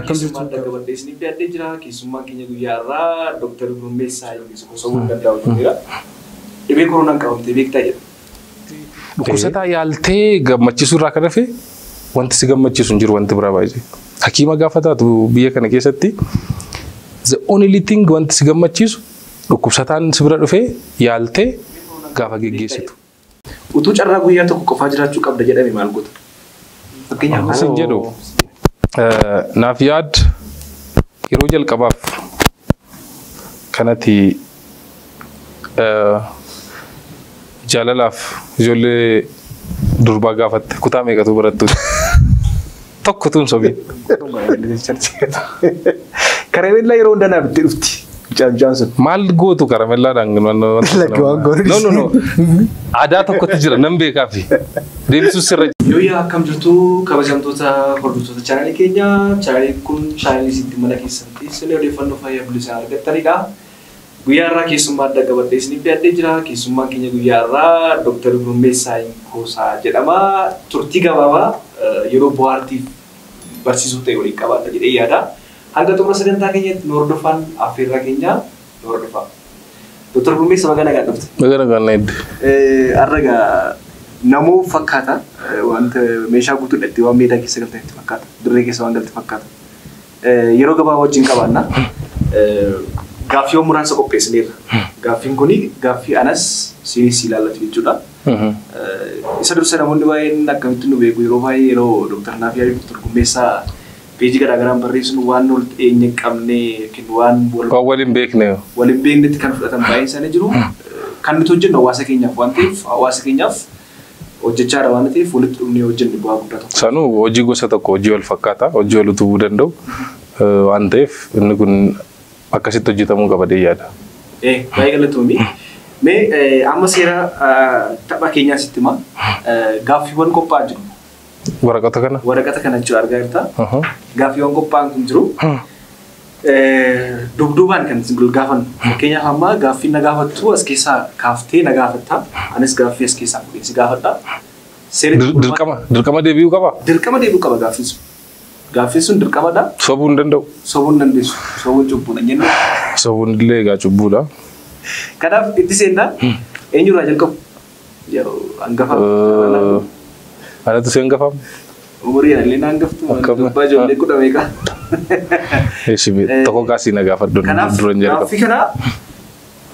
akkam jirtu dabalatee isiniif dhiyaatee jira keessummaan keenya guyyaarraa Dr. Gurmeessaa Yookiis osoo danda'u jira. Dhibee koronaan qabamtee beektaa jedha. Dhukkubsataa yaaltee gammachiisuu irraa kan hafe wanti si gammachiisu hin jiru wanti biraa baay'ee. Hakiima gaafataatu biyya kana keessatti the only thing wanti si gammachiisu dhukkubsataan si bira dhufee yaaltee gaafa geggeessitu. Utuu carraa guyyaa tokko qofaa jiraachuu qabda jedhame maal goota? Fakkeenyaaf asin jedhu naaf yaad yeroo jalqabaaf kanatti jaalalaaf ijoollee durbaa gaafatte kutaa meeqatu barattu tokko tun sobii. Karamellaa yeroo hundaa naaf itti dhufti. Johnson. Maal gootu karamellaadhaan no. Aadaa tokkotti jira nan beekaa fi deebisuus sirra. Yoo akkam jirtu kabajamtoota hordoftoota chaanalii keenya. Chaanaliin kun chaanalii sitti mana keessatti siree odeeffannoo fayyaa bilisaa argattanidha. Guyyaa irraa keessummaa adda qabadhee isiniif dhiyaatee jira. Keessummaan keenya guyyaa irraa Dr. Gurmeessaa Yookiis jedhama. Turtii gabaabaa yeroo bohaartiif barsiisuu ta'e waliin qabaadha jedhee yaada. Hanga xumura sagantaa keenyatti nu hordofan affeerraa keenya nu hordofaa. Dr. Gurmeessaa magaalaa kan dhufte. Magaalaa kan dhufte. Arraga namoo fakkaata wanta meeshaa guutuudhaatti waan meedaa keessa galteetti fakkaata. Dirree keessa waan galte fakkaata. Yeroo gabaabaa wajjin qabaanna. Gaaffii muraasa qopheessineerra. Gaaffiin kuni gaaffii anas siinis ilaallatu jechuudha. Isa dursa namoonni baay'een akkamitti nu beeku yeroo baay'ee yeroo Dr. Naafiyaa Dr. Gurmeessaa peejii garaagaraan barreessuun waan ol eenye qabne yookiin waan waliin beekne kan fudhatan baay'een isaanii jiru. Kan nuti hojjennu hawaasa keenyaaf waan ta'eef hawaasa keenyaaf hojjechaadha waan ta'eef walitti dhufnee hojjennu bu'aa guddaa tokko. Sanuu hojii gosa tokko hojii wal fakkaata hojii wal utubuu danda'u waan ta'eef inni kun akkasitti hojjetamuu qaba yaada. Baay'ee galatoomii. Mee amma seera tapha keenyaa sitti himaa gaaffiiwwan qophaa'aa jiru. Waraqata kana jechuudha argaa jirta. Gaaffiiwwan qophaa'an kun jiru. Dubduubaan kan isin gaafannu. Fakkeenyaaf amma gaaffii na gaafattu as keessaa kaaftee na gaafatta. Anis gaaffii as keessaa fuudhee si gaafadha. Dirqama deebi'uu qaba? Dirqama deebi'uu qaba gaaffiin sun. Gaaffiin sun dirqamadha. Sobuu hin danda'u? Sobuu hin dandeessu. Sobuun cubbuudha jennu. Sobuun illee egaa cubbuudha. Kanaaf itti seennaa eenyurraa jalqabu? Yeroo hangafa. Anatu si hangafamu? Umurii illee na hangaftu. Abbaa ijoollee kudha meeqa? Tokko kaasii na gaafadhu duran jalqabu. Gaaffii kana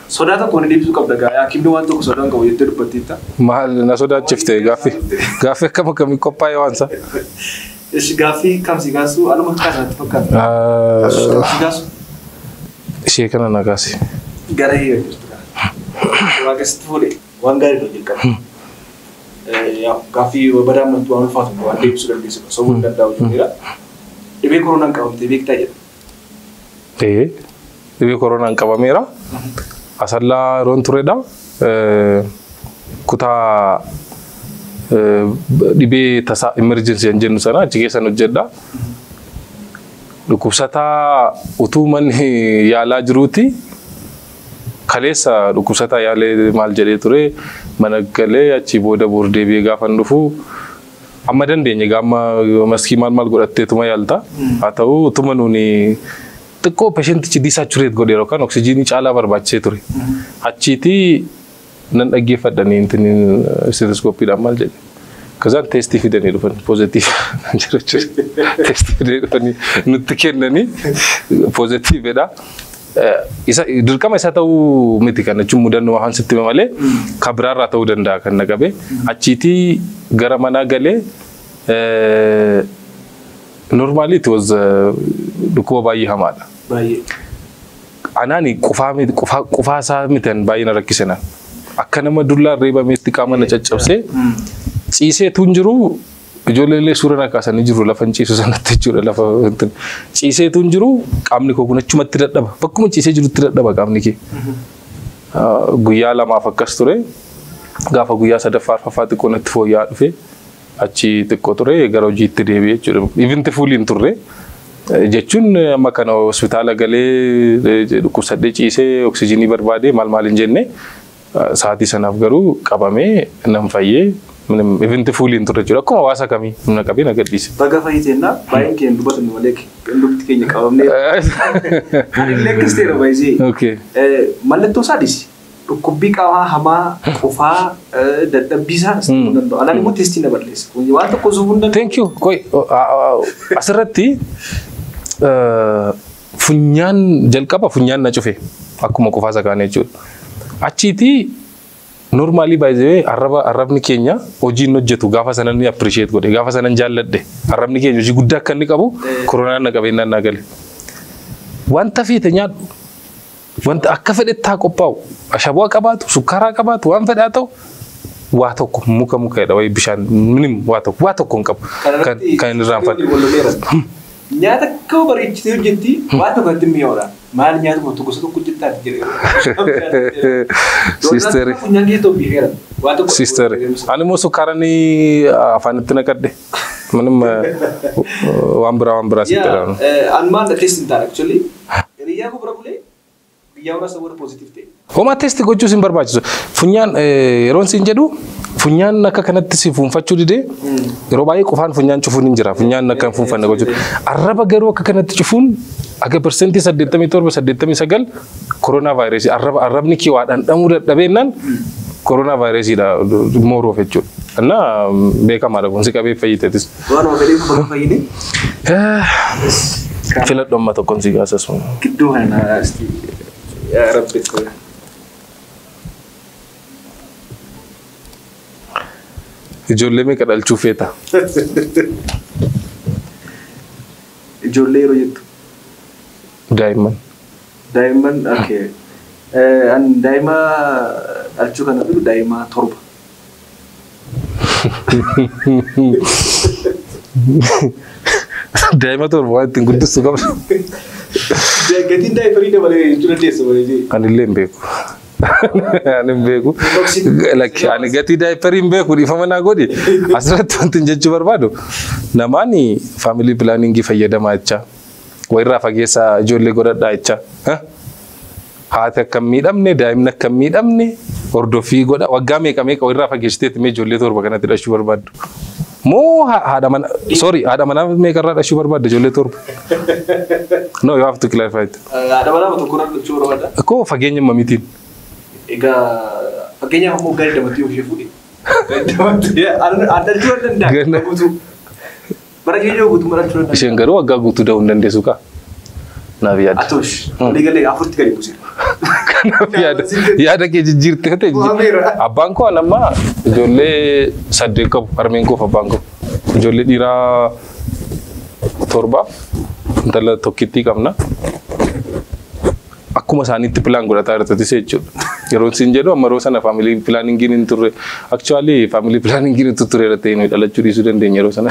sodaa tokko ni deebisuu qabda gaa. Hakiimni waan tokko sodaan qabu jettee dubbatteetta. Maal na sodaachifte gaaffii akkam akkamii qophaa'ee waan isa? Gaaffii kam si gaasuu anuma kaasaatti fakkaata. Si gaasuu? Ishee kana na kaasi. Gara hiyya jirtu kana. Waaqessitti fuudhee waan gaarii dha jalqaba. Gaaffii badaan mantu waan ulfaatu waan deebisuu dandeessu sobuu hin danda'u jechuudha. Dhibee koronaan qabamtee beektaa jedha. Dhibee koronaan qabameera. Asallaa yeroon turedha. Kutaa dhibee tasaa emergency kan jennu sana achi keessan hojjedha. Dhukkubsataa utuu manni yaalaa jiruuti. Kaleessa dhukkubsataa yaalee maal jedhee ture mana galee achi booda deebi'ee gaafan dhufu amma dandeenye gaama maskii maal godhatteetuma yaalta. Haa ta'u utuma nuuni xiqqoo peeshentichi disaachureet godhe yookaan oksijiinii caalaa barbaachisee ture. Achiiti nan dhaggeeffadhanii stetoskooppiidhaan maal jedhe. Kazaan teestii fidanii dhufan pozitiif jechuudha. Teestii fidanii dhufanii nutti kennanii pozitiivedha. Dirqama isa ta'uu miti kan jechuun mudannoo waan sitti malee kan biraarraa ta'uu danda'a kan naqabe. Achiiti gara manaa galee normaalii itti dhukkuba baay'ee hamaadha. Anaani qufaa isaa mitan baay'ee na rakkisenan. Akka nama dullaan reebameetti qaama na caccabsee ciiseetu hin jiru ijoollee suuraa na kaasanii jiru lafa ciisu sanatti jechuudha lafa ciiseetu hin jiru qaamni koo kun achumatti dadhaba bakkuma ciisee jirutti dadhaba qaamni kee. Guyyaa lamaaf akkas ture gaafa guyyaa sadaffaa arfaffaa xiqqoo natti fooyya'aa dhufe achi xiqqoo ture gara hojiitti deebi'ee jechuudha. Ivinti fuuliin turre jechuun amma kana hospitaala galee dhukkubsadhee ciisee oksijiinii barbaadee maal hin jenne sa'aatii sanaaf garuu qabamee nan fayyee Minimum event fully into the Jura. Come wasa kami na kabina get this. Baga faitena buying can do button like look to Kenya kabamne. Like stay by Z. Okay. Maleto sadis. Kubik awa hama ufa the bisa nando. Alani mo testing about this. When you want to kosubunda. Thank you. Koi asarati funyan jalkapa funyan na chufe. Aku mau kufasa kane chut. Achiti normally by the way Arab ni Kenya oji no jetu gafa sanan ni appreciate gode gafa sanan jalladde Arab ni Kenya oji gudda kan ni kabu corona na gabe nan nagal wanta fi tanya wanta akka fede ta ko paw ashabu kabatu sukara kabatu wan fada taw wato ko muka da way bishan minim wato kon kap kan ramfat nyata ko bari ci jetti wato ko timmi ora mal nyata mo to ko so ko jetta jere sister nyangi to bihera wato sister ani mo sukara ni afanatna kadde manum wambra sister anman the testing that actually riya ko probably yawra sabor positive te homa test go jusin barbaji funyan ron sinjedu funyan naka kanatti si funfachu dide robayi ko fan funyan chufun injira funyan naka funfa nago jud araba garo ka kanatti chufun aga percenti saddetami torba saddetami sagal coronavirus arab ni ki wadan damu dabe nan coronavirus ida moro fechu na beka mara gonsi kabe fayite tis wano bele ko fayini filat dom mato konsiga sasu kiddo hana asti ya rabbi ko ijolle me kadal chufeta ijolle ro yettu diamond okay and daima alchu kana du daima torba daima torba tingudu sugam gati dai farida bale tunate so bale ji anile mbegu like ani gati dai perim beku di famana godi asrat tantin jechu barbado namani family planning gi fayyada macha wayra fagesa jolle goda daicha ha hata kamidamne daimna kamidamne ordo fi goda wagame kame ka wayra fageste me jolle tor bagana tida shu barbado mo hada man sorry hada man me karra da shu barbado jolle tor no you have to clarify it hada man to kuran shu barbado ko fagenya mamitin ega fagenya mo galda mati o shefudi ya ada jordan da gutu bara jejo gutu mara jordan shengaro waga gutu da undan desuka na biya atosh legale afurti kali pusir ya da ke jirte te abanko anama jolle sadde ko armen ko fa banko jolle dira torba dala tokkiti kamna akuma sani plan goda tar tati sechu yero sinjedo amaro sana family planning ginin tur actually family planning ginin tuture rate no dala churi suden de yero sana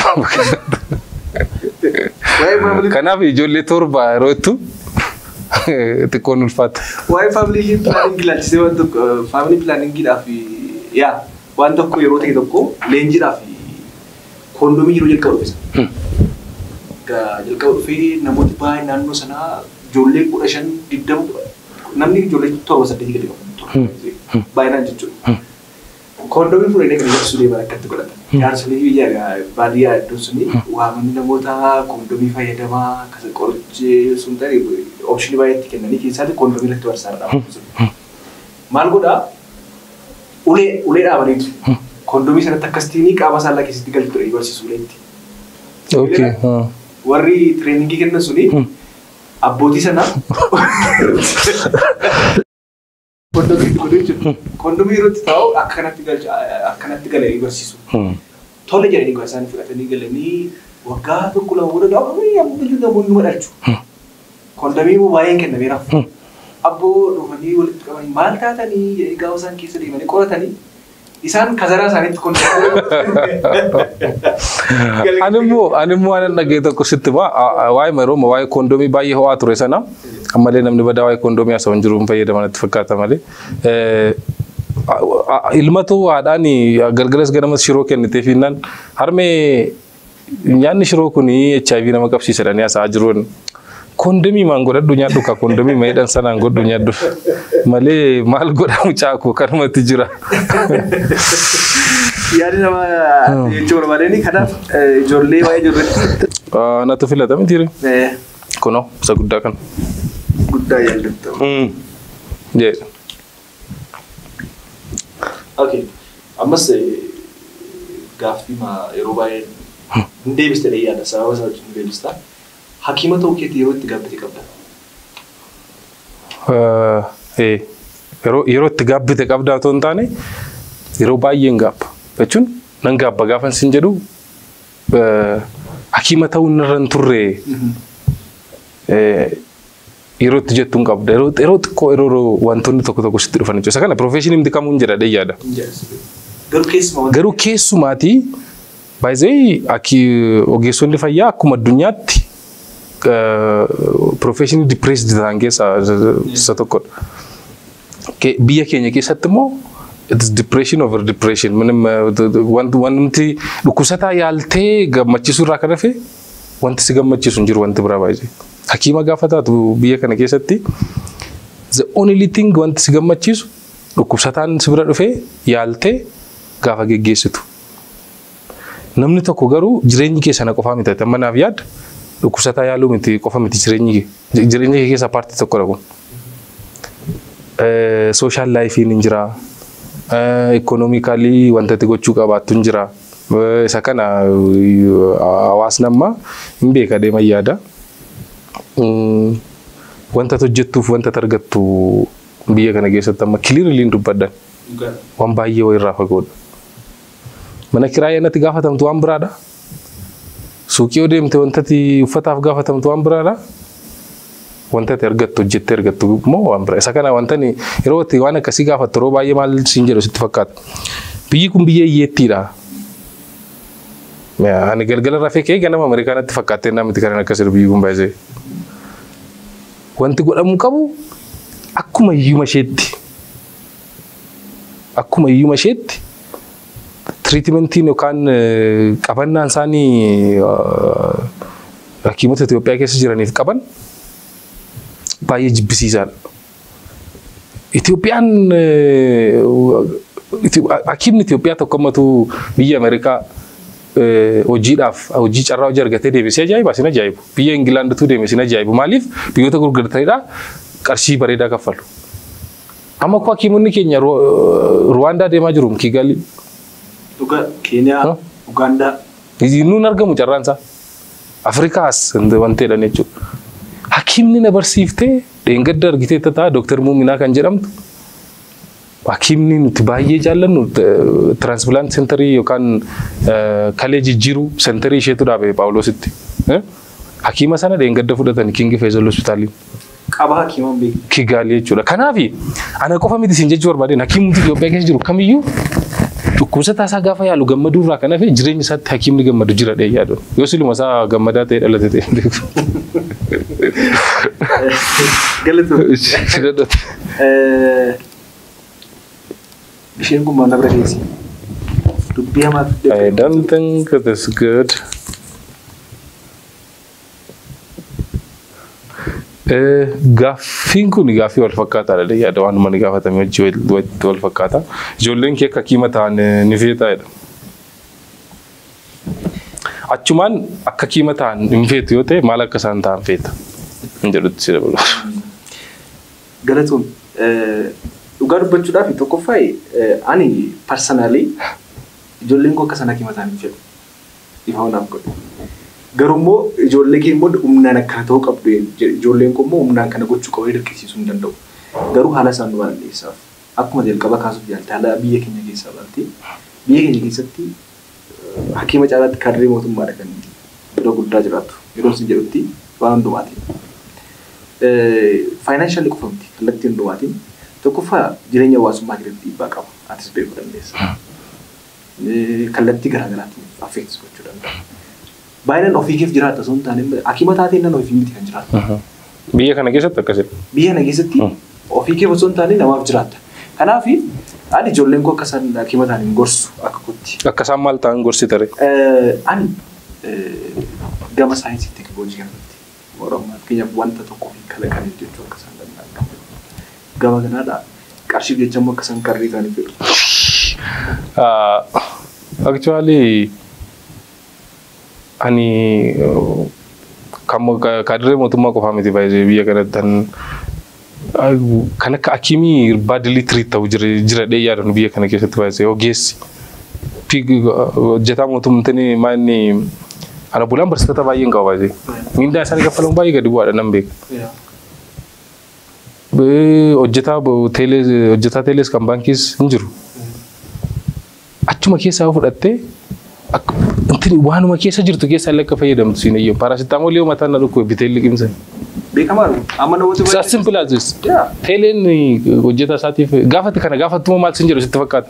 kana vi jolle torba rotu te konul fat why family planning gila se wanto family planning gila fi ya wanto ko yero te ko lenjira fi kondomi yero jel kawdo ga jel kawdo fi namoti bay nanno sana jolle production diddam namni jolle torba sadde gidi bayna jittu kondomi fure ne kan sule barakat ko lata yar sule wiya ga badiya dusuni wa man namota kondomi fayedama kasa korje suntari option bayet kenani ki sade kondomi latwar sarda malgoda ule da bari kondomi sana takastini ka basala ki sidigal to iwasi sulenti okay warri training ki kenna suni abboti sana kondomi roti taw akkanatti gale ibarsisu tolle jedhani go isaan fudhatanii galanii waggaa tokko lama booda dhaabamee yamuu namoonni madhalchu kondomi immoo baay'een kennameera abboo dhufanii walitti qabanii maal taatanii jedhanii gaafa isaan keessa deemanii qoratanii isaan kazaraa isaaniitti animmoo anan dhagee tokko sitti waa'ee marooma waa'ee kondoomii baay'ee ho'aa ture sana ammallee namni badaa waa'ee kondoomii haasawwan jiruun fayyadaman itti fakkaata malee ilmatu haadhaan galgalas ganamas shiroo kennitee fiinnaan harmee nyaanni shiroo kun HIV nama qabsiisadhanii haasa'aa jiruun kondomii maan godhadhu nyaadhu ka kondomii maayidhaan sanaan godhu nyaadhu malee maal godhamu caakuu kanumatti jira. Yaadi nama jechuun barbaadanii kanaaf ijoollee waa'ee ijoollee. Natu filatame tiire. Kunoo isa guddaa kan. Guddaa yaallattu. Jee. Okay. Ammas gaaffii yeroo baay'ee hin deebiste yaada sababa isaa hin deebista. Hakiima ta'uu keetti yeroo itti gaabbite qabda. Yeroo itti gaabbite qabdaa otoo hin taane yeroo baay'een gaabba. Jechuun nan gaabba gaafan sin jedhu hakiima ta'uu irra hin turre yeroo itti jettuun qabda. Yeroo xiqqoo yeroo wantoonni tokko tokko sitti dhufan jechuudha. Isa kana profeshinii miti kamuun jedha yaada. Garuu keessumaatii baay'ee ogeessonni fayyaa akkuma addunyaatti professionally depressed ta'an keessaa isa tokkodha. Biyya keenya keessatti immoo it is depression over depression. Wanti dhukkubsataa yaaltee gammachiisuu irraa kan hafe wanti si gammachiisu hin jiru wanti biraa baay'ee. Hakiima gaafa taatu biyya kana keessatti the only thing wanti si gammachiisu dhukkubsataan si bira dhufee yaaltee gaafa geggeessitu. Namni tokko garuu jireenyi kee sana qofaa miti. Amma naaf yaadda dhukkubsataa yaaluu miti qofa miti jireenyi kee keessaa paartii tokkodha kun. Social life hin jira. Economically wanta itti gochuu qabaattu hin jira. Isa kana hawaasni amma hin beeka deeman yaada. Wanta hojjettuuf wanta argattu biyya kana keessatti amma clearly hin dubbaddan. Waan baay'ee wayirraa fagoodha. Mana kiraayee natti gaafatamtu waan biraadha. Suuqii yoo deemte wantati uffataaf gaafatamtu waan biraadha. Wantati argattu hojjettee argattu immoo waan biraa. Isa kana wantani yeroo itti waan akkasii gaafattu yeroo baay'ee maal siin jedhu sitti fakkaata. Biyyi kun biyya hiyyeettiidha. Ani galgala rafee kee ganama Ameerikaanatti fakkaattee namatti kan akkasii biyyi kun baay'ee. Wanti godhamuu qabu akkuma hiyyuma isheetti. Akkuma hiyyuma isheetti treatmentiin yookaan qabannaan isaanii hakiimota Itoophiyaa keessa jiraniif qaban baay'ee jibbisiisaadha. Itoophiyaan hakiimni Itoophiyaa tokkommatu biyya Ameerikaa hojiidhaaf hojii carraa hojii argatee deebisee ajaa'iba sin ajaa'ibu. Biyya Ingilaandituu deeme sin ajaa'ibu. Maaliif biyyoota gurguddataniidha qarshii bareedaa kaffalu. Amma ko hakiimonni keenya Ruwaandaa deemaa jiru Kigali. Kenya, Uganda. Nuun argamu carraan isaa. Afrikaas wanti jedhan jechuudha. Hakiimni na barsiiftee dheengadda argitee tataa Dr. Muuminaa kan jedhamtu. Hakiimni nuti baay'ee jaallannu transplant centerii yookaan kalee jijjiiruu centerii isheetu dhaabe Paawuloositti. Hakiima sana dheengadda fudhatanii King Faisal Hospitaalii. Qaba hakiimaan beeku. Kigali jechuudha. Kanaafi ana qofa miti siin jechuu barbaadeen hakiimni Itoophiyaa keessa jiru kamiyyuu dhukkubsataa isaa gaafa yaalu gammaduu irraa kan hafe jireenya isaatti hakiimni gammadu jira dhee yaadu. Yoo siluma isaa gammadaa ta'e dhalate ta'e beeku. Galatu. Isheen kun maal bira geessi? Dubbii hamaa. I don't think that is good. Gaaffiin kun gaaffii wal fakkaataadha dhee yaada waan manni gaafatame hojii wal fakkaata. Ijoolleen kee akka hakiima ta'an ni feetaadha. Achumaan akka hakiima ta'an hin feetu yoo ta'e maal akka isaan ta'an feeta? Hin jedhutti si dabalu. Galatuun dhugaa dubbachuudhaaf tokkoffaa ani personally ijoolleen koo akka isaan hakiima ta'an hin fedhu. Ifa honaaf godhu. Garummoo ijoollee kee immoo humnaan akka ta'uu qabdu ijoolleen koo immoo humnaan kana gochuu qabu dirqisiisuu hin danda'u. Garuu haala isaan waan dhiyeessaaf akkuma jalqaba kaasuuf yaalti haala biyya keenya keessaa balti biyya keenya keessatti hakiima caalaatti kaadree mootummaadha kan iddoo guddaa jiraatu yeroo isin jedhutti waan hundumaatiin. Financially qofa miti kallattii hundumaatiin tokkoffaa jireenya hawaasummaa keessatti dhiibbaa qaba atis beekuu dandeessa. Kallattii garaagaraatiin affeektis gochuu danda'a. Baay'inaan ofii keef jiraata osoo hin taane hakiima taatee nan ofii miti kan jiraatu. Biyya kana keessatti akkasidha. Biyya kana keessatti ofii keef osoo hin taane namaaf jiraata. Kanaaf ani ijoolleen koo akka isaan hakiima ta'an gorsu akka kutti. Akka isaan maal ta'an gorsi ture? Ani gama saayinsii teekinooloojii kanatti Oromoo keenya wanta tokko fi kalaqanii jechuun akka isaan danda'an. Gama kanaadha qarshii jechamu akka isaan karrii ta'anii fedhu. Actually ani kadire mootummaa qofaa miti baay'ee biyya kanatti kan akka akimii baadilii tirii ta'u jira dheeyyaadhaan biyya kana keessatti baay'ee ogeessi. Hojjetaa mootummaan maanni ana bulaan barsiisota baay'een qaba baay'ee. Mindaa isaanii kaffalamu baay'ee gadi bu'aadha nan beeka. Hojjetaa teelees kan baankiis hin jiru. Achuma keessaa fudhattee waanuma keessa jirtu keessaa illee akka fayyadamtu siin eeyyam. Paraasitaamoolii yoo mataan na dhukkuba bitee liqimsan. Beekamaadha. Amma namoota baay'ee. As simple as this. Teeleen hojjetaa isaatiif gaafattuma maal siin jedhu sitti fakkaata.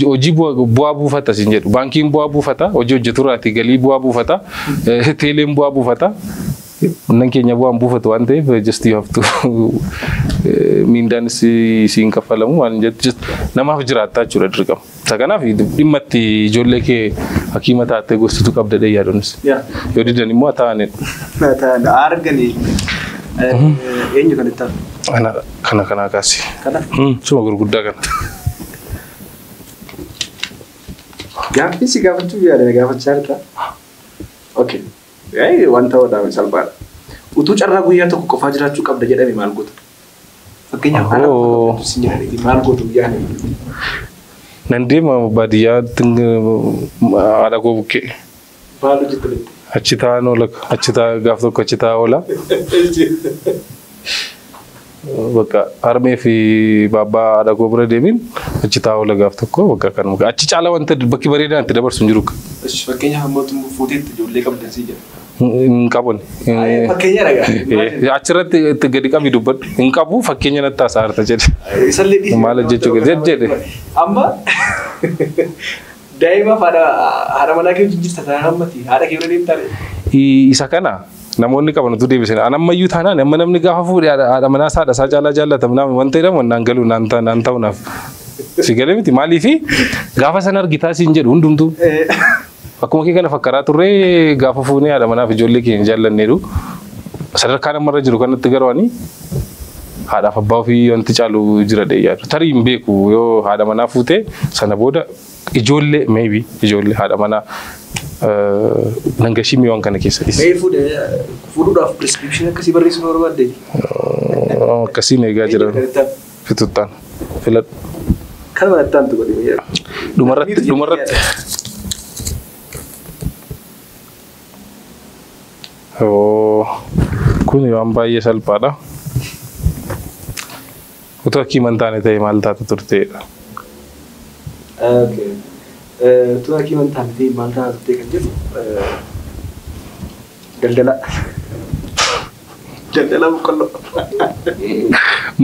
Hojii bu'aa buufata siin jedhu. Baankiin bu'aa buufata. Hojii hojjeturraati galii bu'aa buufata. Teeleen bu'aa buufata. Nan keenya bu'aan buufatu waan ta'eef just you have to mindaan siin kaffalamu waan just namaaf jiraattaa jechuudha dirqama. Isa kanaaf dhimma itti ijoollee kee hakiima taatee gostutu qabda dheeyyaadhaanis. Yoo didan immoo ta'anidha. Arganii eenyu kan itti kana kaasi. Suma gurguddaa kana. Gaaffii si gaafachuu yaadame gaafachaa jirta. Okay. Wanta wadaame salphaadha. Utuu carraa guyyaa tokko qofaa jiraachuu qabda jedhame maal goota? Fakkeenyaaf haala qofaatu si jedhanii maal gootu yaadame? Nan deema baadiyyaatti haadha koo bukkee. Maal hojjettanii? Achi taa'an oola. Gaaf tokko achi taa'aa oola. Bakka harmee fi baabbaa haadha koo bira deemin achi taa'aa oola gaaf tokko bakka kanuma. Achi caalaa wanta bakki bareedaan itti dabarsu hin jiru. Fakkeenyaaf mootummaa fuuteetti ijoollee qabdan si jedha. Hin qaban. Fakkeenya dhagaa. Achirratti itti gadi qabi dubbadhu. Hin qabu fakkeenya natti haasa'arta jedhe. Isallee dhiisuu. Maal hojjechuu jedhe. Amma daa'imaaf haadha manaa kee jirta taa'an ammati haadha kee bira deemtaale. Isa kana namoonni qaban utuu deebisan anammayyuu taanaan amma namni gaafa fuudhee haadha manaa haadha isaa caalaa jaallatamu wanta jedhamu naan galuu naan ta'unaaf. Si galee miti maaliifi gaafa sana argitaa siin jedhu hundumtuu. Akkuma kee kana fakkaraa turree gaafa fuunee haadha manaaf ijoollee keenya jaallanneedhu. Sadarkaa namarra jiru kanatti garuu haadhaaf abbaa ofii wanti caalu jira dheeyyaadhu. Tarii hin beeku yoo haadha manaa fuutee sana booda ijoollee maybe ijoollee haadha manaa nangashii mi'oon kana keessa dhisa. Fuudhuudhaaf prescription akkasii barreessuu barbaadde? Akkasiin eegaa jira fituttaan filadhu. Kan malattaan tu godhe. Dhumarratti. Kun waan baay'ee salphaadha. Utuu hakiima taane ta'e maal taata turteedha? Utuu hakiima taane ta'e maal taata turtee kan jedhu daldala boqqolloo.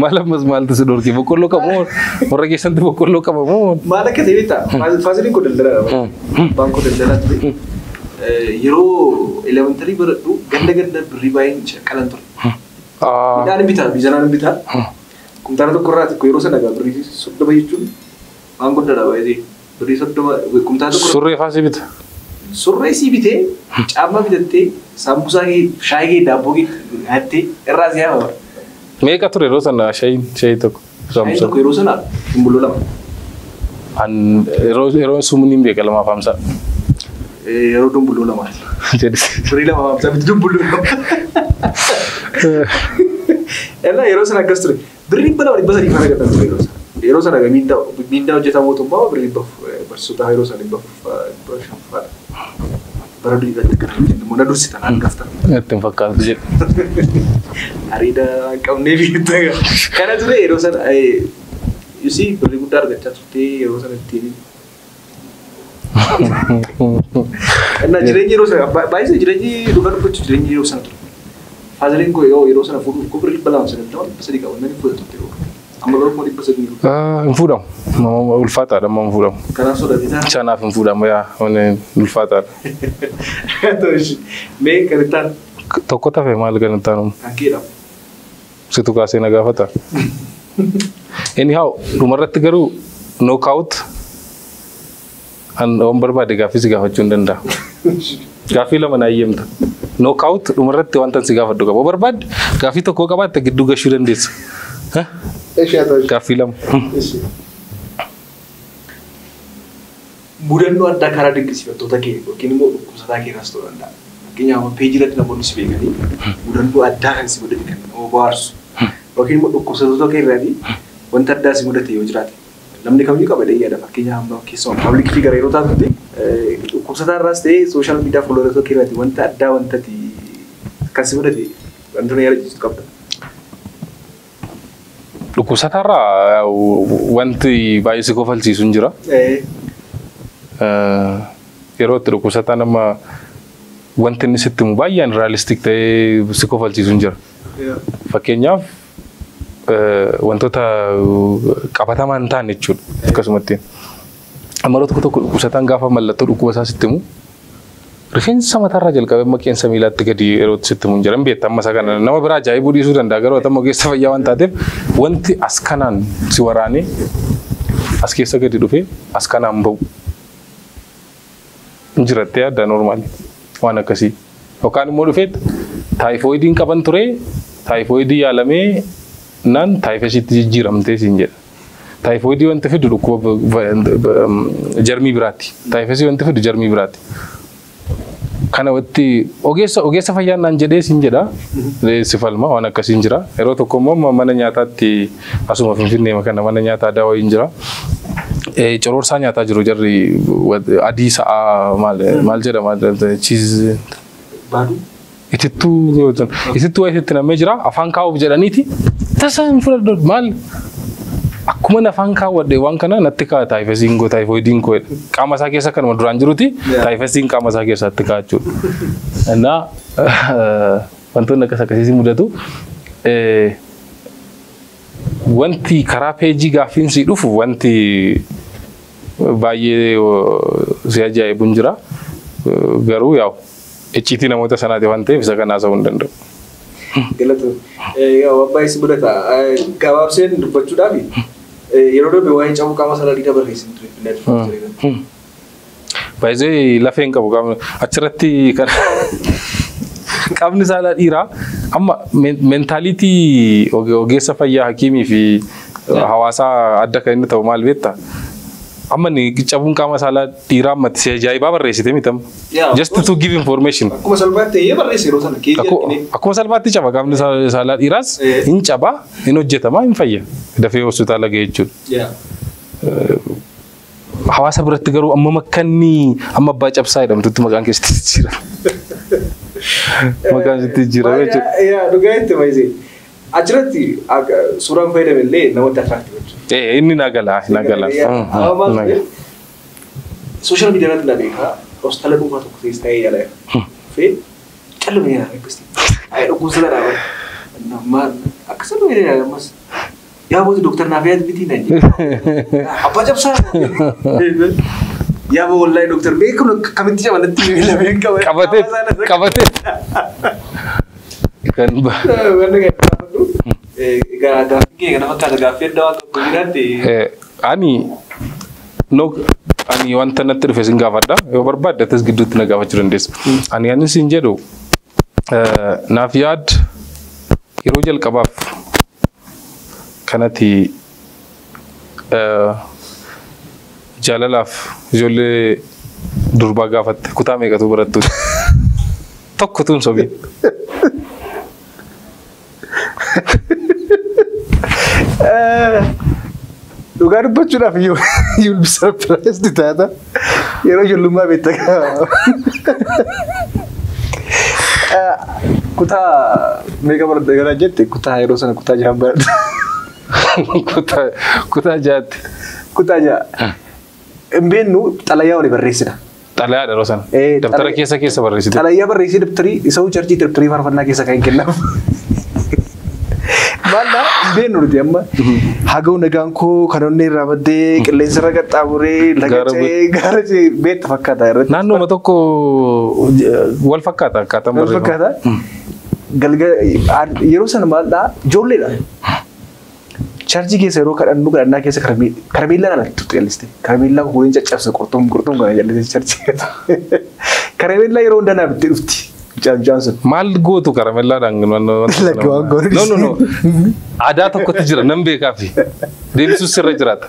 Maal ammas maaltu si dhorke boqqolloo qabamoo warra keessatti boqqolloo qabamoo? Maal akka ta'e beektaa? Faasiliin kun daldala baankoo daldalaa ture. Yeroo elementary baradhu ganda birrii baay'een shaqqalan ture. Midhaan bitaa biizanaan bitaa. Kumtaala tokko irraa tokko yeroo sana birrii 30 jechuun waan guddaadha baay'ee birrii 30 kumtaala tokko. Surree faasii bita. Surree si bitee caammaa bitattee saambusaa kee shaayii kee daabboo kee nyaattee irraa si hafa. Meeqa ture yeroo sana shaayii tokko? Shaayii tokko yeroo sana Dumbulloo 2. Yeroo sumni hin beeka 250. Yeroo Dumbulloo 2. Birrii 250 biti Dumbulloo 2. Yeroo sana akkas ture. Birrii bala waliin basanii kana gadhaan ture yeroo sana. Yeroo sana miindaa hojjetaa mootummaa birrii barsiisota yeroo sana 500. Bara durii irratti akkana jennu mana dursitan hangaftan. Itti hin fakkaatu jedhu. Ariidha qabnee biitta. Kana ture yeroo sana birrii guddaa argachaa turte yeroo sana ittiin. Jireenyi yeroo sana baay'ee jireenyi dhugaa dubbachuu jireenyi yeroo sana ture. Faaziliin koo yeroo sana fuudhuuf koo birrii balaa sana illee waan sadii qabu namni fuudhatu ture. Amma garuu kuma 100 hin fuudhamu. Ulfaataadha amma hin fuudhamu. Kanaaf sodaatisaa. Shanaaf hin fuudhamu yaa ulfaataadha. Mee kan ittaan? Tokko tafe maal kan ittaan? Kan keedhamu. Situ kaasee na gaafata. Anyhow dhumarratti garuu knockout waan barbaade gaaffii si gaafachuu hin danda'a. Gaaffii lama na eeyyamta. knockout dhumarratti wanta si gaafadhu qaba. Barbaad gaafii tokko qabaatte gidduu gashuu dandeessa. Gaafii lama. Mudannoo addaa karaa dinqisiifattoota kee yookiin immoo dhukkubsataa keessaas ta'uu danda'a. Fakkeenyaaf peejirratti namoonni si beekanii mudannoo addaa kan si mudate kan nama bohaarsu yookiin immoo dhukkubsattoota keerraatii wanta addaa si mudate yoo jiraate namni kamiyyuu qaba dheeyyaadha. Fakkeenyaaf keessumaa paablik fiigara yeroo taatutti dhukkubsataarraas ta'ee sooshaal miidiyaa folooratoo keerraatii wanta addaa wantati kan si mudate wantoonni yaadachiisu qabda. Dhukkubsataarraa wanti baay'ee si kofalchiisu hin jira. Yeroo itti dhukkubsataa nama wanti inni sitti himu baay'een realistic ta'ee si kofalchiisu hin jira. Fakkeenyaaf wantoota qabatamaa hin taane jechuudha. Akkasumatti amma tokko tokko dhukkubsataan gaafa mallattoo dhukkuba isaa sitti himu rifeensa mataarraa jalqabee maqeensa miilaatti gadi yeroo sitti himu hin jiran beekta amma isa kana nama biraa ajaa'ibuu dhiisuu danda'a garuu amma ogeessa fayyaa waan taateef wanti as kanaan si waraanee as keessa gadi dhufee as kanaan bahu. Jirattee adda normaali waan akkasii yookaan immoo dhufeet taayifoidiin qaban ture taayifoidii yaalamee naan taayifesitti jijjiiramtee siin jedha. Taayifoidii wanti fidu dhukkuba jarmii biraatti. Taayifesii wanti fidu jarmii biraatti. Kana watti ogeessa fayyaan naan jedhee siin jedha. Si falma waan akkasiin jira. Yeroo tokko immoo mana nyaataatti asuma Finfinnee kana mana nyaataa daawwatiin jira. Cororsaa nyaataa jiru jarri adii sa'a maal jedhama cheese baadu itittuu itti namee jira afaan kaa'uuf jedhaniiti tasaan fudhadhu maal akkuma afaan kaawwadhe waan kana natti ka'a taayifesiin koo taayifoidiin koo qaama isaa keessa kanuma duraan jiruti taayifesiin qaama isaa keessatti ka'a jechuudha. Innaa wantoonni akkas akkasii mudatu wanti karaa peejii gaaffiinsi dhufu wanti baay'ee si ajaa'ibuun jira garuu yaa'u icciitii namoota sanaati waan ta'eef isa kana haasa'uu hin danda'u. Galatoon abbaa isi mudata gabaabseen dubbachuudhaaf yeroo darbe waa'ee cabuu qaama salaalii dabarreessin ture. Baay'ee lafeen qabu achirratti kan qabni saalaa dhiiraa amma meentaalitii ogeessa fayyaa hakiimii fi hawaasaa adda kan inni ta'u maal beektaa? Amma ni cabuun qaama saalaa dhiiraa ammatti si ajaa'ibaa barreessite mitam. Just to give information. Akkuma salphaatti barreesse yeroo sana keetii akkuma salphaatti caba qaamni saalaa dhiiraas hin cabaa hin hojjetamaa hin fayya dafee hospitaala ga'e jechuudha. Hawaasa biratti garuu amma makkanni amma abbaa cabsaa jedhamtutti maqaan keessatti jira. Maqaan sitti jira jechuudha. Dhugaa itti maayisee. Achirratti suuraan fayyadame illee namoota attraaktii jechuudha. Inni nagala. Sooshaal miidiyaa irratti na beekaa hospitaala dhuunfaa tokko keessa ta'ee yaala. Fee callamee yaala akkasii. Dhukkubsata dhaaban. Akkasuma yaala ammas. Yaa booti dooktar naaf yaadu bitii naan jedhe. Abbaa cabsaa. Yaa boo wallahi dooktar beekamu kamitti cabalatti miilameen qabatee. Kan wanna gaafadhu gaaffii kana fakkaata gaaffii adda waan tokko jiraatti ani wanta natti dhufe sin gaafadha yoo barbaadde atis gidduutti na gaafachuu dandeessa. Ani sin jedhu naaf yaad yeroo jalqabaaf kanatti jaalalaaf ijoollee durbaa gaafatte kutaa meeqatu barattuuti tokko tuun sobii. Dhugaa dubbachuudhaaf you'll be surprised taata yeroo ijoollummaa beektaa kutaa meeqa baratte gara jette kutaa yeroo sana kutaa jaha baratte kutaa jaatti kutaa jaha hin beeknu xalayaa wali barreessina. Xalayaa yeroo sana daftara keessa barreessite. Xalayaa barreessee daftarii isa charjii daftarii faarfannaa keessa kan kennamu. Maalla beenu nuti amma hagau nagaan koo kanonni irraa baddee qilleensa irra qaxxaamuree lagacee gaarachee beekta fakkaata irratti. Naannooma tokko wal fakkaata akkaataa wal fakkaata. Yeroo sana maaldhaa ijoolleedha. Charjii keessa yeroo kadhannu kadhannaa keessa karameellaan alatti turte jalliste. Karameellaan waliin caccabsa qurxuun kana jallise charjii. Karameellaa yeroo hundanaa bittee dhufti. Johnson. Maal gootu karamellaadhaan no. Aadaa tokkotti jira nan beekaa fi deebisuus sirra jiraata.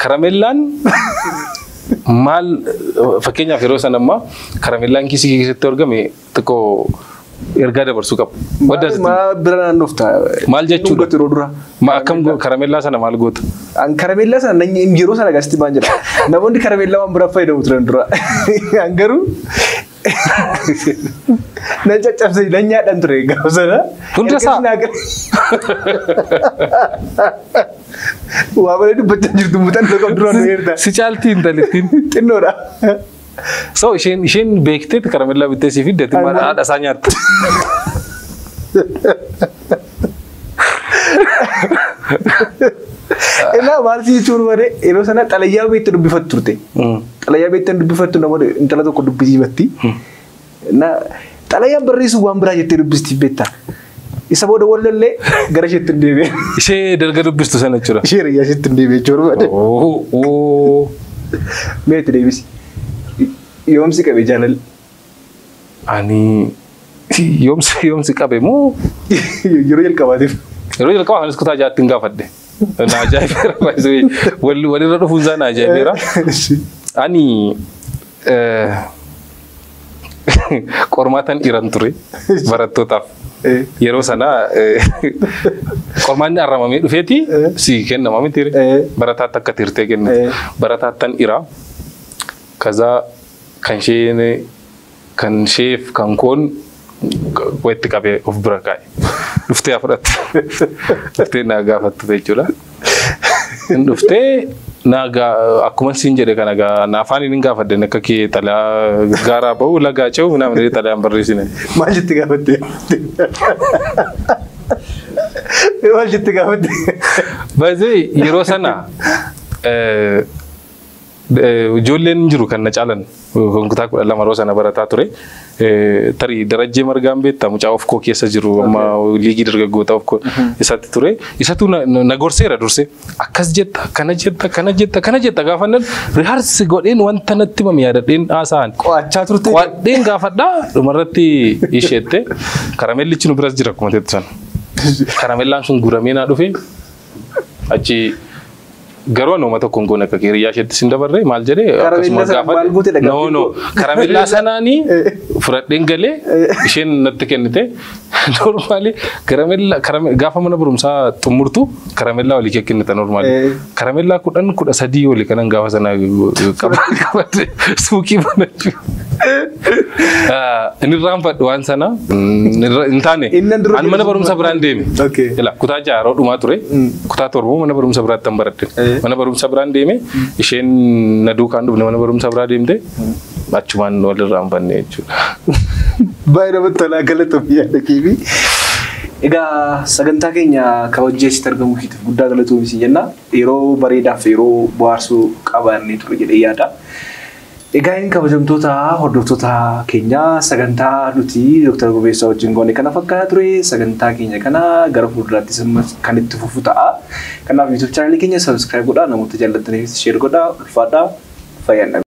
Karamellaan maal fakkeenyaaf yeroo sana ammaa karamellaan kiisii keessatti argame xiqqoo ergaa dabarsuu qaba. Maa bira naannofta. Maal jechuudha? Akkam karamellaa sana maal goota? An karamellaa sana yeroo sana gasti baan jedha. Namoonni karamellaa waan bira fayyadamu turan dura. An garuu nan caccabsee nan nyaadhan ture gaafa sana. Hunda isaa. Waa balee dubbachaa jirtu muuxannoo qabdu duraan dheerta. Si caaltii intalittiin. Xinnoodha. So isheen beektee karamellaa bittee si fiddeetti maal haadha isaa nyaatta. Ina maal si jechuun malee yeroo sana xalayyaa beektee dubbifattu turte. Xalayyaa beektee dubbifattu namoonni intala tokko dubbisiifatti. Na xalayyaa barreessu waan biraa jettee dubbisti beektaa. Isa booda wallollee gara isheetti hin deebi'e. Ishee dalga dubbistu sana jechuudha. Ishee riyyaa isheetti hin deebi'e jechuudha. Meetti deebisi. Yoomsi qabe jaalala. Ani yoomsi qabe moo yeroo jalqabaatiif. Yeroo jalqabaa anis kutaa jaatti hin gaafadhe. Na ajaa'ibeera baay'ee walirra dhufuun isaa na ajaa'ibeera. Ani qormaatan dhiiran ture barattootaaf. Yeroo sana qormaanni arramamee dhufeeti si kennama miti barataatti akka tirtee kenna. Barataattan dhiira. Kaza kan sheef kan koon walitti qabee of bira kaa'e. Dhuftee afudhatte. Dhuftee naa gaafattu jechuudha. Dhuftee akkuma siin jedhe kana na afaan hin gaafadde akka kee xalaa gaaraa bahu lagaa ce'u namni xalayaan barreessine. Maal jetti gaafatte? Maal jetti gaafatte? Baay'ee yeroo sana ijoolleen jiru kan na caalan kutaa 12 yeroo sana barataa ture. Tarii darajjee margaan beektaa mucaa of koo keessa jiru amma liigii dargaggoota of koo isatti ture. Isatu na gorseera dursee akkas jetta kana jetta gaafannan rihaarsi godheen wanta natti himame yaadadheen haasa'an. Qo'achaa turte. Qo'adheen gaafadhaa dhumarratti isheette karamellichi nu biras jira akkuma teettu sana. Karamellaan sun guramee naa dhufe achi garuu nama tokko kun akka kiriyaa isheetti sin dabarre maal jedhee akkasuma gaafadhe. No karamellaa sanaanii fudhadheen galee isheen natti kennite normaali gaafa mana barumsaa xumurtu karamellaa walii kennite normaali. Karamellaa 13 walii kanan gaafa sana qabate suuqii banachuu. Inni raanfadhu waan sana hin taane an mana barumsa biraan deeme. Kutaa 6 yeroo dhumaa ture kutaa 7 mana barumsa biraatti hin baradhe. Mana barumsa biraan deeme isheen na duukaan dhufne mana barumsa biraa deemte achumaan walirraa hin banne jechuudha. Baay'ee namatti tolaa galatoomii yaada keefi. Egaa sagantaa keenya kabajjeessitti argamuu keetiif guddaa galatoomii jenna. Yeroo bareedaaf yeroo bohaarsuu qabaannee ture jedhee yaada. Egaa inni kabajamtoota hordoftoota keenya sagantaa nuti Dr. Gobeessaa wajjin goone kana fakkaata ture. Sagantaa keenya kana gara fuulduraattis kan itti fufu ta'a. Kanaaf YouTube channel keenya subscribe godhaa, namoota jaallattaniif share godhaa, ulfaadhaa, fayyadhaa.